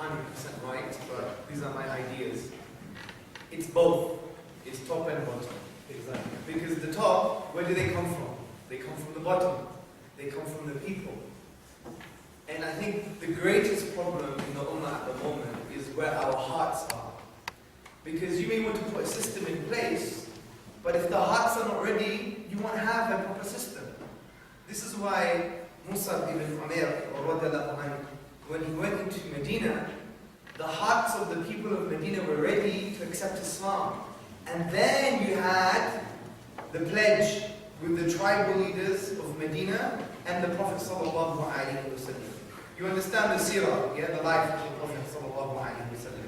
100% right, but these are my ideas. It's both. It's top and bottom. Exactly. Because the top, where do they come from? They come from the bottom. They come from the people. And I think the greatest problem in the Ummah at the moment is where our hearts are. Because you may want to put a system in place, but if the hearts are not ready, you won't have a proper system. This is why Musa ibn Umair, when he went into Medina, the hearts of the people of Medina were ready to accept Islam. And then you had the pledge with the tribal leaders of Medina and the Prophet sallallahu alaihi wasallam. You understand the seerah, yeah, the life of the Prophet sallallahu alaihi wasallam.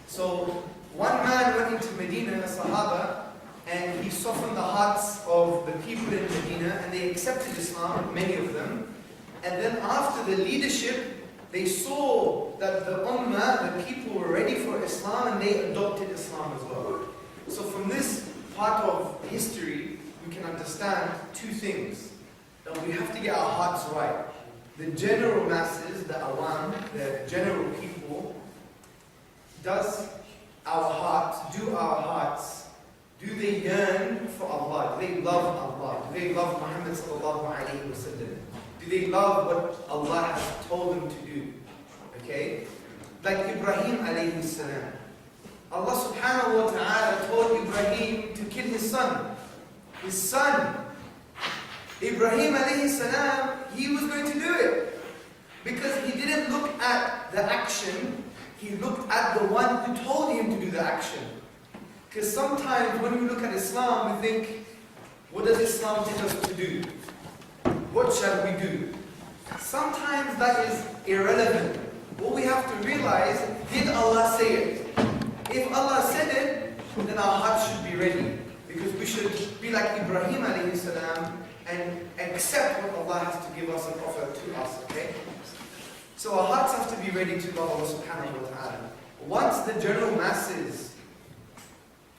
So one man went into Medina, a Sahaba, and he softened the hearts of the people in Medina, and they accepted Islam, many of them. And then after the leadership, they saw that the Ummah, the people were ready for Islam, and they adopted Islam as well. So from this part of history, we can understand two things. That we have to get our hearts right. The general masses, the awam, the general people, does our hearts, do they yearn for Allah? Do they love Allah? Do they love Muhammad sallallahu alayhi wa sallam? Do they love what Allah has told them to do? Okay? Like Ibrahim alayhi salam. Allah subhanahu wa ta'ala told Ibrahim to kill his son. His son. Ibrahim alayhi salam, he was going to do it. Because he didn't look at the action, he looked at the one who told him to do the action. Because sometimes when we look at Islam, we think, what does Islam tell us to do? What shall we do? Sometimes that is irrelevant. What we have to realize, did Allah say it? If Allah said it, then our hearts should be ready. Because we should be like Ibrahim alayhi salam and accept what Allah has to give us and offer to us, okay? So our hearts have to be ready to love Allah subhanahu wa ta'ala. Once the general masses,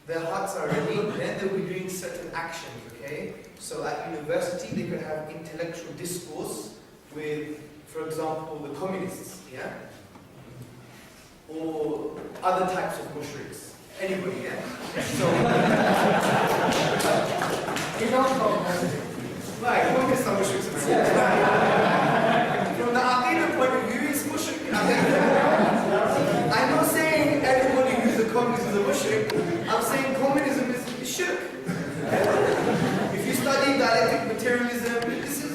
their hearts are ready, then they'll be doing certain actions, okay? So at university, they could have intellectual discourse with, for example, the communists, yeah? Or other types of mushriks. Anybody, yeah? So, you don't know. Right, communists are mushriks. From the aqidah point of view, it's mushrik. I'm not saying everybody who's a communist is a mushrik. I'm saying communism is shirk. If you study dialectic materialism, this is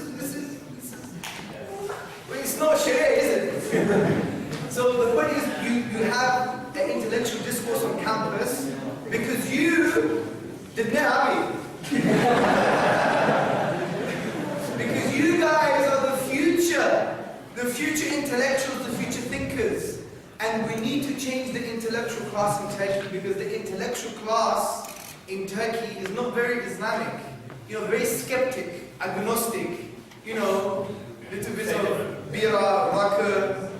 well, it's not sharia, is it? So the point is, you have an intellectual discourse on campus because you did not. Because you guys are the future intellectuals, the future thinkers. And we need to change the intellectual class in Turkey because the intellectual class in Turkey is not very Islamic. You know, very skeptic, agnostic, you know, little bit of bira, raka,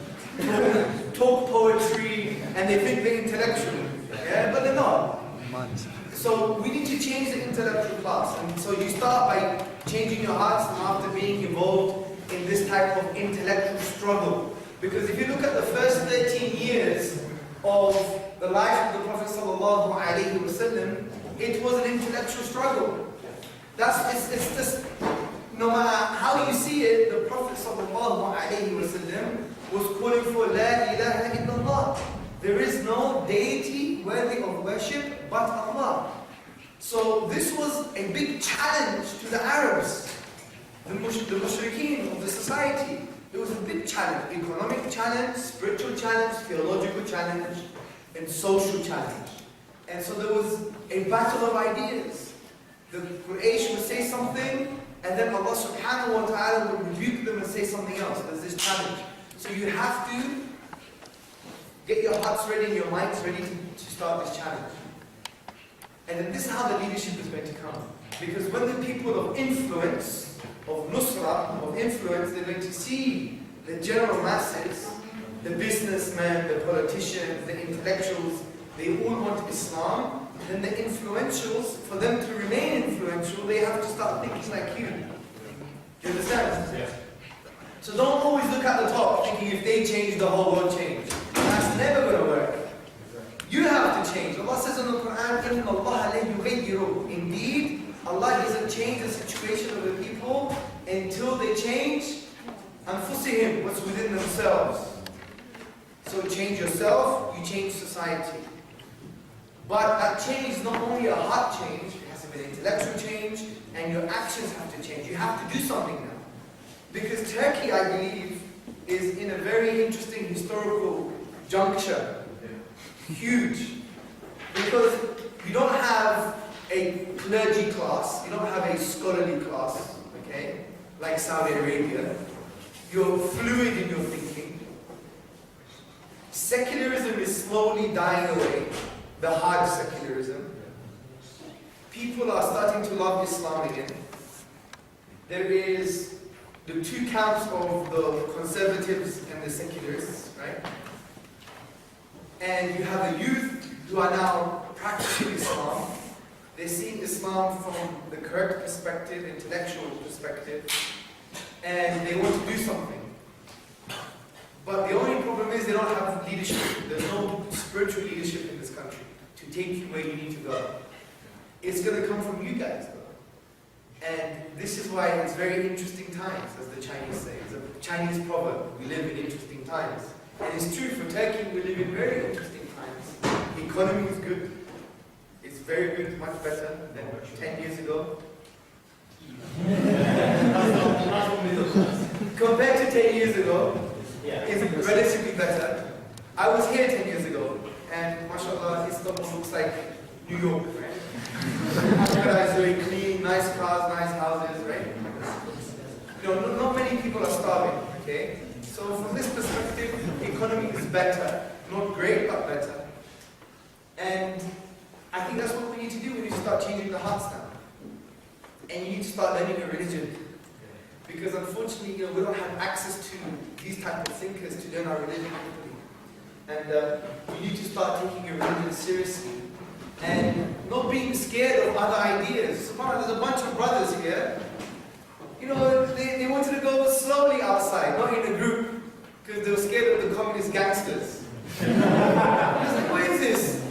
talk poetry, and they think they're intellectual. Yeah, but they're not. So we need to change the intellectual class. And so you start by changing your hearts after being involved in this type of intellectual struggle. Because if you look at the first 13 years of the life of the Prophet ﷺ, it was an intellectual struggle. It's just, no matter how you see it, the Prophet ﷺ was calling for La ilaha illallah. There is no deity worthy of worship but Allah. So this was a big challenge to the Arabs, the mushrikeen of the society. It was a big challenge, economic challenge, spiritual challenge, theological challenge, and social challenge. And so there was a battle of ideas. The Quraysh would say something, and then Allah subhanahu wa ta'ala would rebuke them and say something else. There's this challenge. So you have to get your hearts ready and your minds ready to start this challenge. And then this is how the leadership is going to come. Because when the people of influence, of nusra, of influence, they're going to see the general masses, the businessmen, the politicians, the intellectuals, they all want Islam, then the influentials, for them to remain influential, they have to start thinking like you. Do you understand? Yeah. So don't always look at the top thinking if they change, the whole world change. change the situation of the people until they change أنفسهم, what's within themselves. So change yourself, you change society. But that change is not only a heart change, it has to be an intellectual change, and your actions have to change. You have to do something now. Because Turkey, I believe, is in a very interesting historical juncture. Huge. Because you don't have a clergy class, you don't have a scholarly class, okay, like Saudi Arabia. You're fluid in your thinking. Secularism is slowly dying away, the hard secularism. People are starting to love Islam again. There is the two camps of the conservatives and the secularists, right? And you have the youth who are now practicing Islam. They see Islam from the correct perspective, intellectual perspective, and they want to do something. But the only problem is they don't have leadership. There's no spiritual leadership in this country to take you where you need to go. It's going to come from you guys, though. And this is why it's very interesting times, as the Chinese say. It's a Chinese proverb, we live in interesting times. And it's true, for Turkey, we live in very interesting times. The economy is good. It's very good, much better than 10 years ago. Compared to 10 years ago, it's relatively better. I was here 10 years ago, and mashallah, Istanbul looks like New York, right? Ankara is very clean, nice cars, nice houses, right? You know, not many people are starving, okay? So from this perspective, the economy is better. Not great, but better. And I think that's what we need to do. We need to start changing the hearts now. And you need to start learning a religion. Because unfortunately, you know, we don't have access to these type of thinkers to learn our religion properly. And we need to start taking your religion seriously. And not being scared of other ideas. SubhanAllah, there's a bunch of brothers here. You know, they wanted to go slowly outside, not in a group, because they were scared of the communist gangsters. I was like, what is this?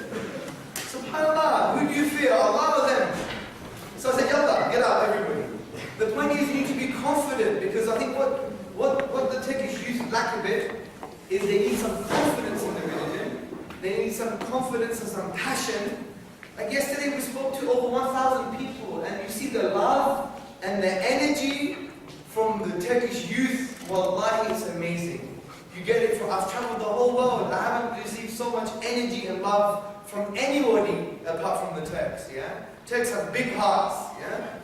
SubhanAllah, who do you fear? Allah or them? So I said, Yallah, get out, everybody. The point is, you need to be confident, because I think what the Turkish youth lack a bit is they need some confidence in the religion. They need some confidence and some passion. Like yesterday we spoke to over 1,000 people, and you see the love and the energy from the Turkish youth. Wallahi, it's amazing. You get it from, I've traveled the whole world. I haven't received so much energy and love from anybody apart from the Turks, yeah? Turks have big hearts, yeah?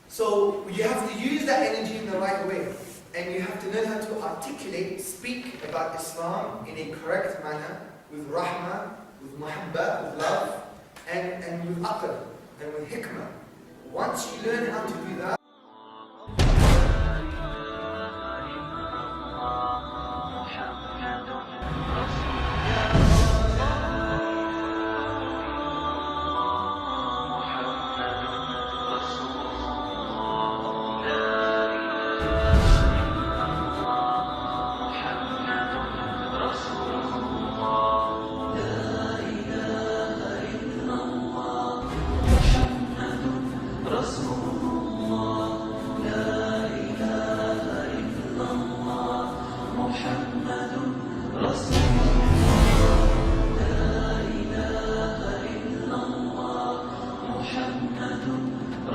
So you have to use that energy in the right way. And you have to learn how to articulate, speak about Islam in a correct manner, with rahmah, with muhabba, with love, and with aql, and with hikmah. Once you learn how to do that,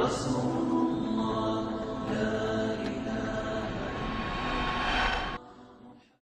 رسول